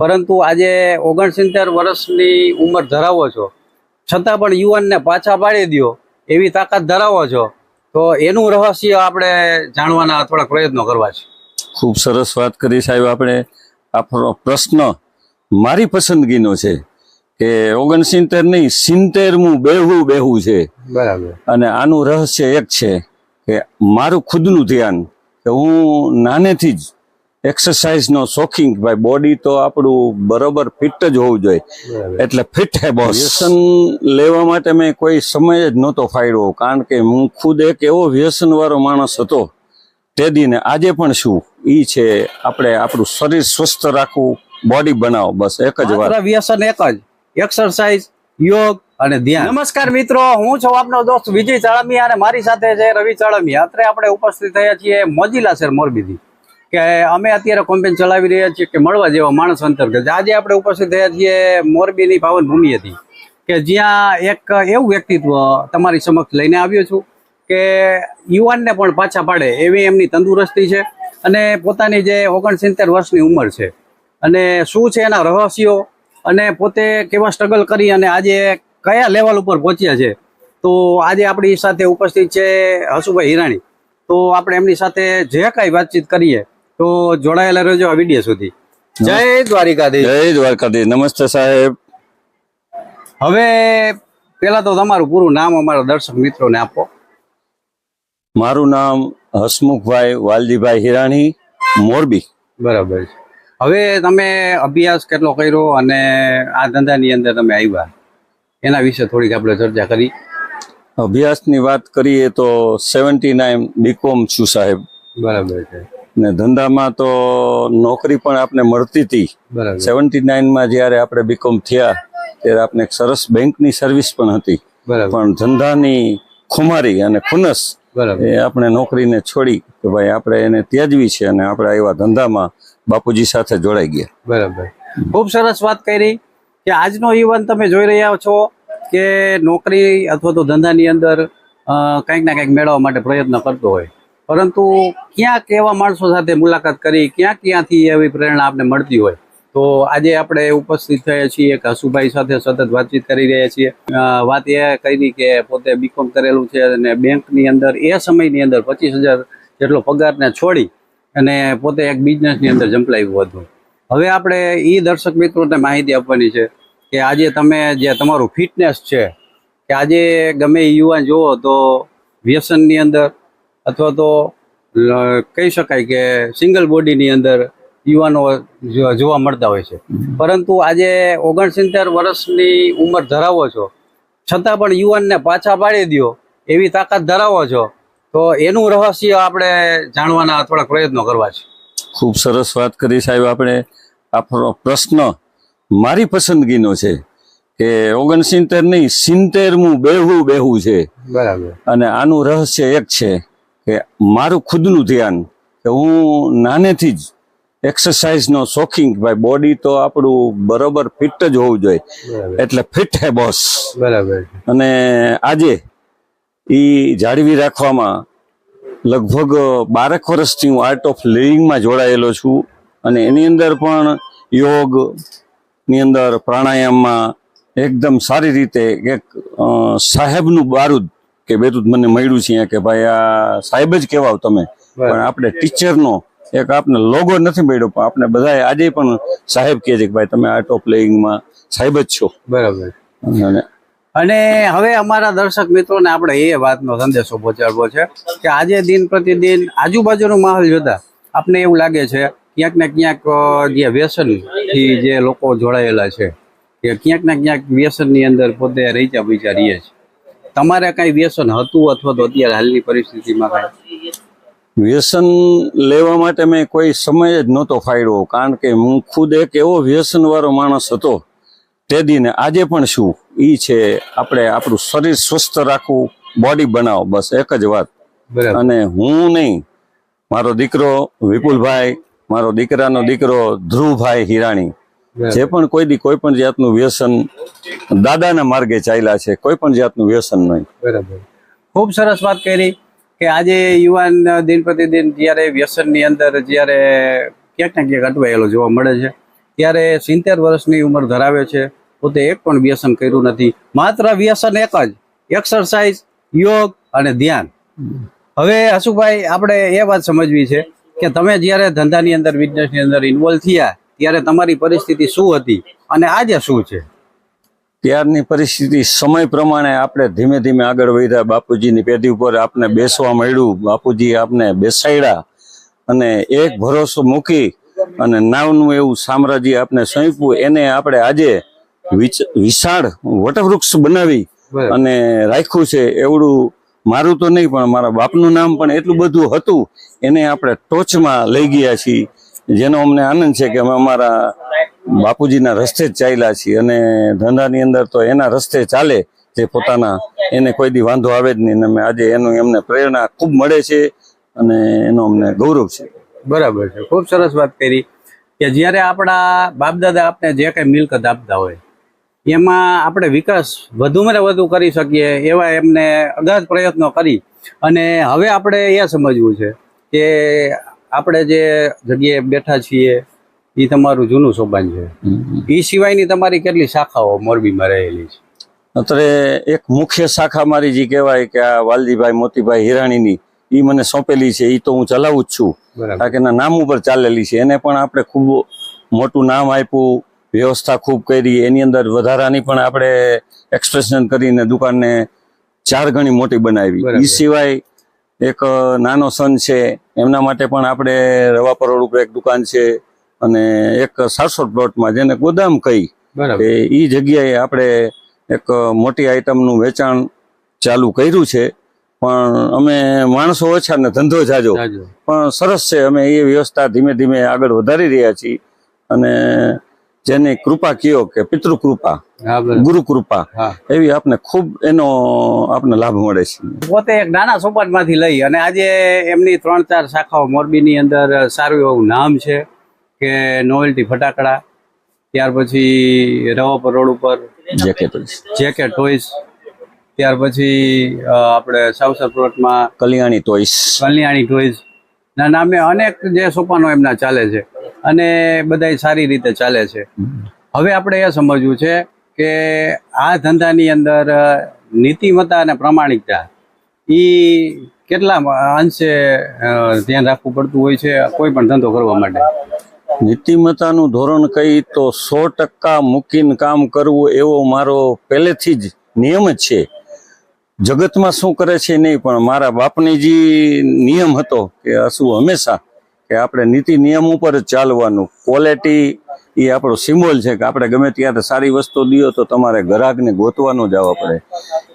પરંતુ આજે 69 વર્ષની ઉંમર ધરાવો છો, છતાં પણ યુવાનને પાછા પાડી દો એવી તાકાત ધરાવો છો, તો એનું રહસ્ય આપણે જાણવાના થોડા પ્રયત્નો કરવા છે. ખૂબ સરસ વાત કરી સાહેબ. આપણે આપણો પ્રશ્ન મારી પસંદગીનો છે કે 69 નહીં 70મું બેહવું છે. બરાબર. અને આનું રહસ્ય એક છે કે મારું ખુદનું ધ્યાન, કે હું નાનેથી જ એક્સરસાઇઝનો શોખીન, ભાઈ બોડી તો આપણું બરોબર ફિટ જ હોવું જોઈએ, એટલે ફિટ હે બોસ. વ્યસન લેવા માટે મેં કોઈ સમય જ નહોતો ફાળ્યો, કારણ કે હું ખુદ એક એવો વ્યસન વાળો માણસ હતો તે દીને. આજે પણ શું ઈ છે, આપણે આપણું શરીર સ્વસ્થ રાખવું, બોડી બનાવો, બસ એક જ વાત. વ્યસન એક જ, એક્સરસાઇઝ, યોગ અને ધ્યાન. નમસ્કાર મિત્રો, હું છું આપનો દોસ્ત વિજય ચાળમિયા અને મારી સાથે છે રવિ ચાળમિયા. અત્યારે આપણે ઉપસ્થિત થયા છીએ મોજીલા શહેર મોરબીથી, કે અમે અત્યારે કેમ્પેન ચલાવી રહ્યા છીએ કે મળવા જેવા માણસ અંતર્ગત. આજે આપણે ઉપસ્થિત થયા છીએ મોરબીની પાવન ભૂમિ હતી, કે જ્યાં એક એવું વ્યક્તિત્વ તમારી સમક્ષ લઈને આવ્યો છું કે યુવાનને પણ પાછા પાડે એવી એમની તંદુરસ્તી છે, અને પોતાની જે 69 વર્ષની ઉંમર છે, અને શું છે એના રહસ્યો, અને પોતે કેવા સ્ટ્રગલ કરી અને આજે કયા લેવલ ઉપર પહોંચ્યા છે. તો આજે આપણી સાથે ઉપસ્થિત છે હસુભાઈ હિરાણી. તો આપણે એમની સાથે જે કાંઈ વાતચીત કરીએ તો જોડાયેલા રહેજો આ વિડીયો સુધી. જય દ્વારિકાધીશ. જય દ્વારકાધીશ. નમસ્તે સાહેબ. હવે પેલા તો તમારું પૂરું નામ અમારા દર્શક મિત્રોને આપો. મારું નામ હસમુખભાઈ વાલજીભાઈ હિરાણી, મોરબી. બરાબર છે. હવે તમે અભ્યાસ કેટલો કર્યો અને આ ધંધાની અંદર તમે આવ્યા, એના વિશે થોડીક આપણે ચર્ચા કરી. અભ્યાસની વાત કરીએ તો 79 બીકોમ છું સાહેબ. બરાબર છે. ને ધંધામાં તો નોકરી પણ આપણે મળતી હતી. બરાબર. 79માં જ્યારે આપણે બીકોમ થયા ત્યારે આપણે એક સરસ બેંકની સર્વિસ પણ હતી. બરાબર. પણ ધંધાની ખુમારી અને ખુનસ એ આપણે નોકરીને છોડી કે ભાઈ આપણે એને ત્યાજવી છે, અને આપણે એવા ધંધામાં બાપુજી સાથે જોડાઈ ગયા. બરાબર. ખૂબ સરસ વાત કરી કે આજનો યુવાન તમે જોઈ રહ્યા છો કે નોકરી અથવા તો ધંધાની અંદર કંઈક ના કંઈક મેળવવા માટે પ્રયત્ન કરતો હોય, પરંતુ ક્યાંક એવા માણસો સાથે મુલાકાત કરી, ક્યાંથી એવી પ્રેરણા આપને મળતી હોય. તો આજે આપણે ઉપસ્થિત થયા છીએ કે હસુભાઈ સાથે સતત વાતચીત કરી રહ્યા છીએ. વાત એ કરી કે પોતે બીકોમ કરેલું છે અને બેંકની અંદર એ સમયની અંદર 25,000 જેટલો પગારને છોડી અને પોતે એક બિઝનેસની અંદર ઝંપલાવ્યું હતું. હવે આપણે એ દર્શક મિત્રોને માહિતી આપવાની છે કે આજે તમે જે તમારું ફિટનેસ છે, કે આજે ગમે યુવાન જુઓ તો વ્યસનની અંદર અથવા તો કહી શકાય કે સિંગલ બોડીની અંદર યુવાનો જોવા મળતા હોય છે. પરંતુ આજે 69 વર્ષની ઉંમર ધરાવો છો, છતાં પણ યુવાનને પાછા પાડી દો એવી તાકાત ધરાવો છો, તો એનું રહસ્ય આપણે જાણવાના થોડા પ્રયત્નો કરવા છે. ખૂબ સરસ વાત કરી સાહેબ. આપણે આપણો પ્રશ્ન મારી પસંદગીનો છે કે 69 નહીં 70મું બેહવું છે. બરાબર. અને આનું રહસ્ય એક છે કે મારું ખુદનું ધ્યાન, કે હું નાનેથી જ એક્સરસાઇઝનો શોખીન, ભાઈ બોડી તો આપણું બરોબર ફિટ જ હોવું જોઈએ, એટલે ફિટ હે બોસ. બરાબર. અને આજે ઈ જાળવી રાખવામાં લગભગ 12 વર્ષથી હું આર્ટ ઓફ લિવિંગમાં જોડાયેલો છું, અને એની અંદર પણ યોગની અંદર પ્રાણાયામમાં એકદમ સારી રીતે એક સાહેબનું બારૂદ કે બેરૂદ મને મળ્યું છે કે ભાઈ આ સાહેબ જ કહેવાવ તમે, પણ આપણે ટીચરનો એક આપને લોગો નથી મળ્યો, પણ આપણે બધાએ આજે પણ સાહેબ કહે છે કે ભાઈ તમે આર્ટ ઓફ લિવિંગમાં સાહેબ જ છો. બરાબર. અને હવે અમારા દર્શક મિત્રોને આપણે એ વાતનો સંદેશો પહોંચાડવો છે કે આજે દિન પ્રતિદિન આજુબાજુનો માહોલ જોતા આપને એવું લાગે છે ક્યાંક ને ક્યાંક જે વ્યસનથી જે લોકો જોડાયેલા છે કે ક્યાંક ને ક્યાંક વ્યસનની અંદર પોતે રહીચા પીચા રહીએ છે. તમારે કઈ વ્યસન હતું અથવા તો અત્યારે હાલની પરિસ્થિતિમાં કઈ? વ્યસન લેવા માટે મેં કોઈ સમય જ નહોતો ફાળ્યો, કારણ કે હું ખુદ એક એવો વ્યસન વાળો માણસ હતો તે દીને. આજે પણ શું ઈ છે, આપણે આપણું શરીર સ્વસ્થ રાખવું, બોડી બનાવો, બસ એક જ વાત. અને હું નહીં, મારો દીકરો વિપુલભાઈ, મારો દીકરાનો દીકરો ધ્રુવભાઈ હિરાણી, જે પણ કોઈ પણ જાતનું વ્યસન દાદાના માર્ગે ચાલ્યા છે, કોઈ પણ જાતનું વ્યસન નહીં. બરાબર. ખૂબ સરસ વાત કરી કે આજે યુવાન દિન પ્રતિદિન જ્યારે વ્યસનની અંદર જ્યારે ક્યાંક ને ક્યાંક અટવાયેલો જોવા મળે છે, ત્યારે 70 વર્ષની ઉંમર ધરાવે છે, પોતે એક પણ વ્યસન કર્યું નથી. માત્ર વ્યસન એક જ, એક્સરસાઇઝ, યોગ અને ધ્યાન. હવે હસુભાઈ, આપણે એ વાત સમજવી છે કે તમે જ્યારે ધંધાની અંદર, બિઝનેસની અંદર ઇન્વોલ્વ થયા ત્યારે તમારી પરિસ્થિતિ શું હતી અને આજે શું છે? ત્યારની પરિસ્થિતિ સમય પ્રમાણે આપણે ધીમે ધીમે આગળ વધ્યા. બાપુજીની પેઢી ઉપર આપને બેસવા મળ્યું, બાપુજી આપને બેસાડ્યા અને એક ભરોસો મૂકી અને નાવનું એવું સામ્રાજ્ય આપને સોંપ્યું. એને આપણે આજે વિશાળ વટવૃક્ષ બનાવી અને રાખ્યું છે. એવડું મારું તો નહીં, પણ મારા બાપનું નામ પણ એટલું બધું હતું, એને આપણે ટોચમાં લઈ ગયા છીએ, જેનો અમને આનંદ છે કે અમે અમારા બાપુજીના રસ્તે જ ચાલ્યા છીએ. અને ધંધાની અંદર તો એના રસ્તે ચાલે જે પોતાના, એને કોઈ દી વાંધો આવે જ નહીં. અને આજે એનું એમને પ્રેરણા ખૂબ મળે છે અને એનો અમને ગૌરવ છે. બરાબર છે, ખૂબ સરસ વાત કરી કે જ્યારે આપણા બાપદાદા આપણે જે કંઈ મિલકત આપતા હોય એમાં આપણે વિકાસ વધુમાં વધુ કરી શકીએ એવા એમને અગાધ પ્રયત્નો કરી. અને હવે આપણે એ સમજવું છે કે આપણે જે જગ્યાએ બેઠા છીએ એ તમારું જૂનું સોપાન છે, એ સિવાયની તમારી કેટલી શાખાઓ મોરબીમાં રહેલી છે? અત્યારે એક મુખ્ય શાખા મારી જે કહેવાય કે આ વાલજીભાઈ મોતીભાઈ હિરાણીની, એ મને સોંપેલી છે. એ તો હું ચલાવું જ છું, કારણ કે એના નામ ઉપર ચાલેલી છે. એને પણ આપણે ખૂબ મોટું નામ આપ્યું, વ્યવસ્થા ખૂબ કરી. એની અંદર વધારાની પણ આપણે એક્સપ્રેશન કરીને દુકાનને 4 ગણી મોટી બનાવી. એ સિવાય એક નાનો સન છે, એમના માટે પણ આપણે રવાપર રોડ ઉપર એક દુકાન છે અને એક 700 પ્લોટમાં જેને ગોદામ કહી, એ જગ્યાએ આપણે એક મોટી આઈટમનું વેચાણ ચાલુ કર્યું છે. પણ અમે માણસો ઓછા ને ધંધો જાજો, પણ સરસ છે. અમે એ વ્યવસ્થા ધીમે ધીમે આગળ વધારી રહ્યા છીએ. અને જેની કૃપા કયો કે પિતૃ કૃપા, ગુરુ કૃપા, એવી આપને ખૂબ એનો આપને લાભ મળે છે. પોતે એક નાના સોપાનમાંથી લઈ અને આજે એમની 3-4 શાખાઓ મોરબીની અંદર સારું એવું નામ છે કે નોવેલ્ટી ફટાકડા, ત્યાર પછી રવાપર રોડ ઉપર જેકે ટોયસ, ત્યાર પછી આપણે સાવસર પ્લોટમાં કલ્યાણી ટોયસ ના નામે અનેક જે સોપાનો એમના ચાલે છે અને બધા સારી રીતે ચાલે છે. હવે આપણે એ સમજવું છે કે આ ધંધાની અંદર નીતિમત્તા અને પ્રામાણિકતા એ કેટલા અંશે ધ્યાન રાખવું પડતું હોય છે કોઈ પણ ધંધો કરવા માટે? નીતિમત્તાનું ધોરણ કઈ તો 100% મૂકીને કામ કરવું એવો મારો પહેલેથી જ નિયમ જ છે. જગતમાં શું કરે છે નહીં, પણ મારા બાપની જે નિયમ હતો કે શું હંમેશા કે આપણે નીતિ નિયમ ઉપર જ ચાલવાનું. ક્વોલિટી એ આપણો સિમ્બોલ છે કે આપણે ગમે ત્યારે સારી વસ્તુ દો તો તમારે ગ્રાહકને ગોતવાનું જવા પડે.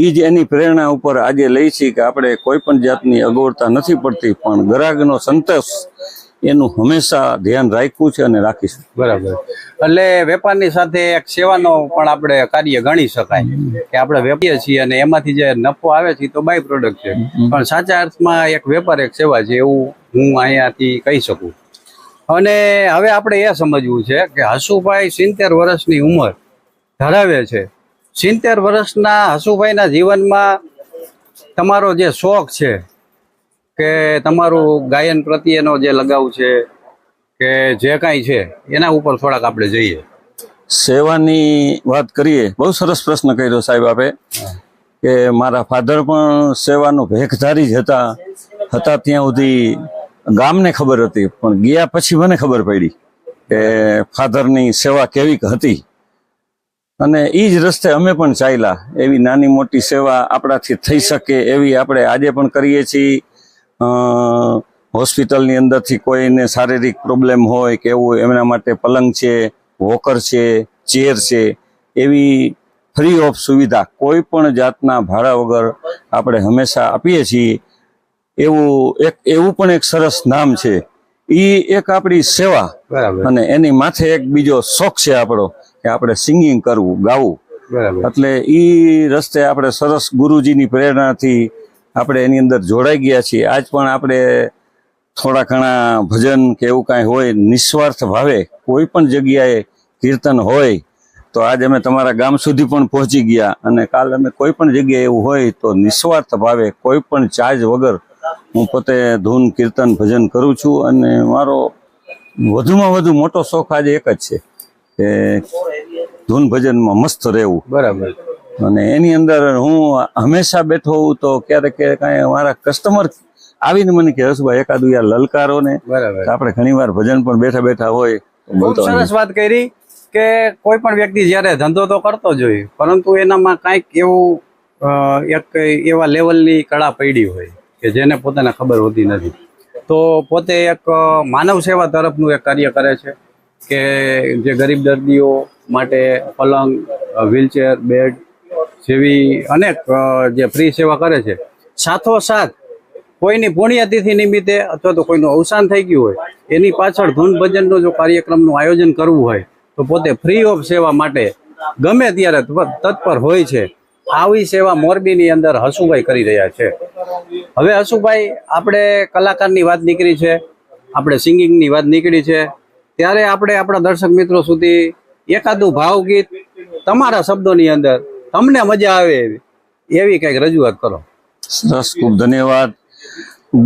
એ જ એની પ્રેરણા ઉપર આજે લઈ છીએ કે આપણે કોઈ પણ જાતની અગવડતા નથી પડતી, પણ ગ્રાહકનો સંતોષ એનું હંમેશા ધ્યાન રાખ્યું છે અને રાખીશું. બરાબર. એટલે વેપારની સાથે એક સેવાનો પણ આપણે કાર્ય ગણી શકાય કે આપણે વેપારીએ છીએ અને એમાંથી જે નફો આવે છે તો બાય પ્રોડક્ટ છે, પણ સાચા અર્થમાં એક વેપાર એક સેવા છે એવું હું અહીંયાથી કહી શકું. અને હવે આપણે એ સમજવું છે કે હસુભાઈ 70 વર્ષની ઉંમર ધરાવે છે. 70 વર્ષના હસુભાઈના જીવનમાં તમારો જે શોખ છે કે તમારું ગાયન પ્રત્યેનો જે લગાવ છે કે જે કાંઈ છે એના ઉપર થોડાક આપણે જઈએ. સેવાની વાત કરીએ, બહુ સરસ પ્રશ્ન કર્યો સાહેબ આપે. કે મારા ફાધર પણ સેવાનો ભેખધારી જ હતા ત્યાં સુધી ગામને ખબર હતી, પણ ગયા પછી મને ખબર પડી કે ફાધરની સેવા કેવી હતી. અને એ જ રસ્તે અમે પણ ચાલ્યા. એવી નાની મોટી સેવા આપણાથી થઈ શકે એવી આપણે આજે પણ કરીએ છીએ. હોસ્પિટલની અંદરથી કોઈને શારીરિક પ્રોબ્લેમ હોય કે એવું, એમના માટે પલંગ છે, વોકર છે, ચેર છે, એવી ફ્રી ઓફ સુવિધા કોઈ પણ જાતના ભાડા વગર આપણે હંમેશા આપીએ છીએ. એવું પણ એક સરસ નામ છે. એ એક આપણી સેવા. અને એની માથે એક બીજો શોખ છે આપણો કે આપણે સિંગિંગ કરવું, ગાવું. એટલે એ રસ્તે આપણે સરસ ગુરુજીની પ્રેરણાથી આપણે એની અંદર જોડાઈ ગયા છીએ. આજ પણ આપણે થોડા ઘણા ભજન કે એવું કાંઈ હોય, નિસ્વાર્થ ભાવે કોઈ પણ જગ્યાએ કીર્તન હોય તો આજ અમે તમારા ગામ સુધી પણ પહોંચી ગયા. અને કાલ અમે કોઈ પણ જગ્યાએ એવું હોય તો નિસ્વાર્થ ભાવે કોઈ પણ ચાર્જ વગર હું પોતે ધૂન, કીર્તન, ભજન કરું છું. અને મારો વધુમાં વધુ મોટો શોખ આજે એક જ છે કે ધૂન ભજનમાં મસ્ત રહેવું. બરાબર. અને એની અંદર હું હંમેશા બેઠો હોઉં તો ક્યારેક કાંઈ મારા કસ્ટમર આવીને મને કે હસભાઈ એકાદું યાર લલકારો ને. બરાબર. આપણે ઘણી વાર ભજન પણ બેઠા બેઠા હોય. ખૂબ સરસ વાત કરી કે કોઈ પણ વ્યક્તિ જ્યારે ધંધો તો કરતો જ હોય, પરંતુ એનામાં કાંઈક એવું એક એવા લેવલની કળા પડી હોય કે જેને પોતાને ખબર હોતી નથી. તો પોતે એક માનવ સેવા તરફનું એક કાર્ય કરે છે કે જે ગરીબ દર્દીઓ માટે પલંગ, વ્હીલચેર, બેડ જેવી અનેક જે ફ્રી સેવા કરે છે. સાથોસાથ કોઈની પુણ્યતિથિ નિમિત્તે અથવા તો કોઈનું અવસાન થઈ ગયું હોય એની પાછળ ધૂન ભજનનો જો કાર્યક્રમનું આયોજન કરવું હોય તો પોતે ફ્રી ઓફ સેવા માટે ગમે ત્યારે તત્પર હોય છે. આવી સેવા મોરબીની અંદર હસુભાઈ કરી રહ્યા છે. હવે હસુભાઈ, આપણે કલાકારની વાત નીકળી છે, આપણે સિંગિંગની વાત નીકળી છે, ત્યારે આપણે આપણા દર્શક મિત્રો સુધી એકાદું ભાવગીત તમારા શબ્દોની અંદર તમને મજા આવે એવી કંઈક રજૂઆત કરો. સરસ, ખૂબ ધન્યવાદ.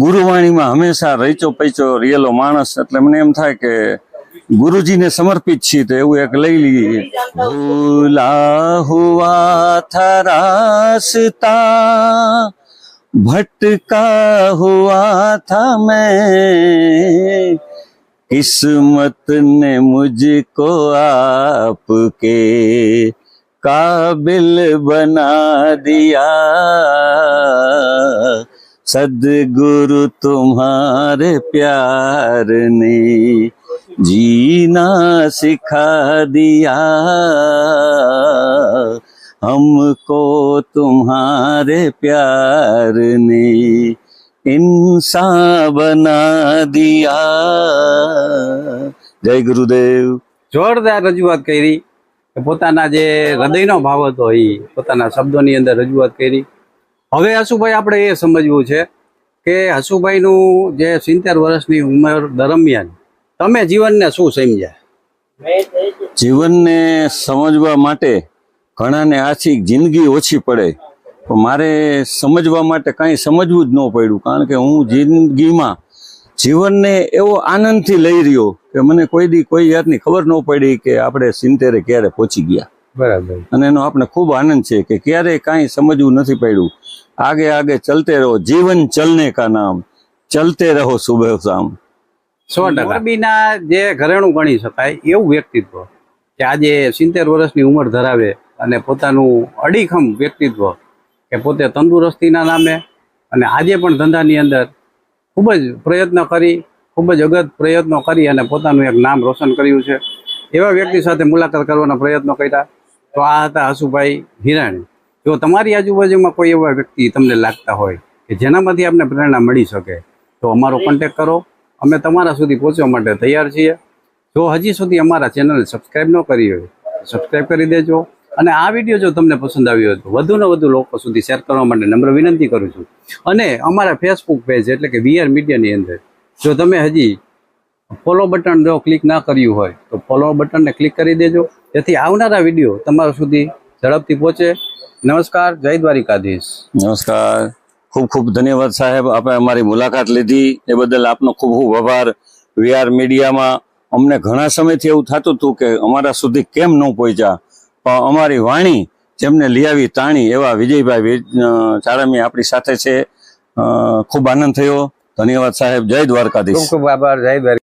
ગુરુવાણીમાં હંમેશા રહીચો પૈચો રિયેલો માણસ એટલે મને એમ થાય કે ગુરુજીને સમર્પિત છીએ તો એવું એક લઈ લઈએ. ભૂલા હુઆ થા રાસ્તા, ભટકા હુઆ થા મેં, કિસ્મત ને મુझको आपके काबिल बना दिया, सदगुरु तुम्हारे प्यार ने जीना सिखा दिया, हमको तुम्हारे प्यार ने इंसान बना दिया. જય ગુરુદેવ. જોરદાર રજૂઆત કરી. પોતાના જે હૃદયનો ભાવ હતો એ પોતાના શબ્દોની અંદર રજૂઆત કરી. હવે હસુભાઈ, આપણે એ સમજવું છે કે હસુભાઈનું જે 70 વર્ષની ઉંમર દરમિયાન તમે જીવનને શું સમજ્યા? જીવનને સમજવા માટે ઘણાને આછી જિંદગી ઓછી પડે, પણ મારે સમજવા માટે કાંઈ સમજવું જ ન પડ્યું. કારણ કે હું જિંદગીમાં જીવનને એવો આનંદથી લઈ રહ્યો કે મને કોઈ જાતની ખબર ન પડી કે આપણે 70 ક્યારે પહોંચી ગયા. બરાબર. અને એનો આપણે ખૂબ આનંદ છે કે ક્યારેય કાંઈ સમજવું નથી પડ્યું. આગે આગે ચલતે રહો, જીવન ચલને કા નામ, ચલતે રહો સુબહ શામ. 100%. મોરબીના જે ઘરેણું ગણી શકાય એવું વ્યક્તિત્વ કે આજે 70 વર્ષની ઉંમર ધરાવે અને પોતાનું અડીખમ વ્યક્તિત્વ કે પોતે તંદુરસ્તીના નામે અને આજે પણ ધંધાની અંદર ખૂબ જ પ્રયત્ન કરી, ખૂબ જ અગત્ય પ્રયત્નો કરી અને પોતાનું એક નામ રોશન કર્યું છે. એવા વ્યક્તિ સાથે મુલાકાત કરવાના પ્રયત્નો કર્યા. તો આ હતા હસુભાઈ હિરાણી. જો તમારી આજુબાજુમાં કોઈ એવા વ્યક્તિ તમને લાગતા હોય કે જેનામાંથી આપને પ્રેરણા મળી શકે તો અમારો કોન્ટેક્ટ કરો. અમે તમારા સુધી પહોંચવા માટે તૈયાર છીએ. જો હજી સુધી અમારા ચેનલ સબસ્ક્રાઈબ ન કરી હોય સબસ્ક્રાઈબ કરી દેજો. અને આ વિડીયો જો તમને પસંદ આવ્યો હોય તો વધુને વધુ લોકો સુધી શેર કરવા માટે નમ્ર વિનંતી કરું છું. અને અમારા ફેસબુક પેજ એટલે કે VR મીડિયાની અંદર જો તમે હજી ફોલો બટન જો ક્લિક ના કર્યું હોય તો ફોલો બટનને ક્લિક કરી દેજો, જેથી આવનારા વિડીયો તમારા સુધી ઝડપથી પહોંચે. નમસ્કાર, જય દ્વારિકાધીશ. નમસ્કાર, ખૂબ ખૂબ ધન્યવાદ સાહેબ. આપણે અમારી મુલાકાત લીધી એ બદલ આપનો ખૂબ ખૂબ આભાર. VR મીડિયામાં અમને ઘણા સમયથી એવું થતું હતું કે અમારા સુધી કેમ ન પહોંચ્યા, પણ અમારી વાણી જેમને લઈ આવી તાણી એવા વિજયભાઈ ચારામી આપણી સાથે છે. ખૂબ આનંદ થયો. ધન્યવાદ સાહેબ. જય દ્વારકાધીશ. ખૂબ ખૂબ આભાર. જય દ્વારકા.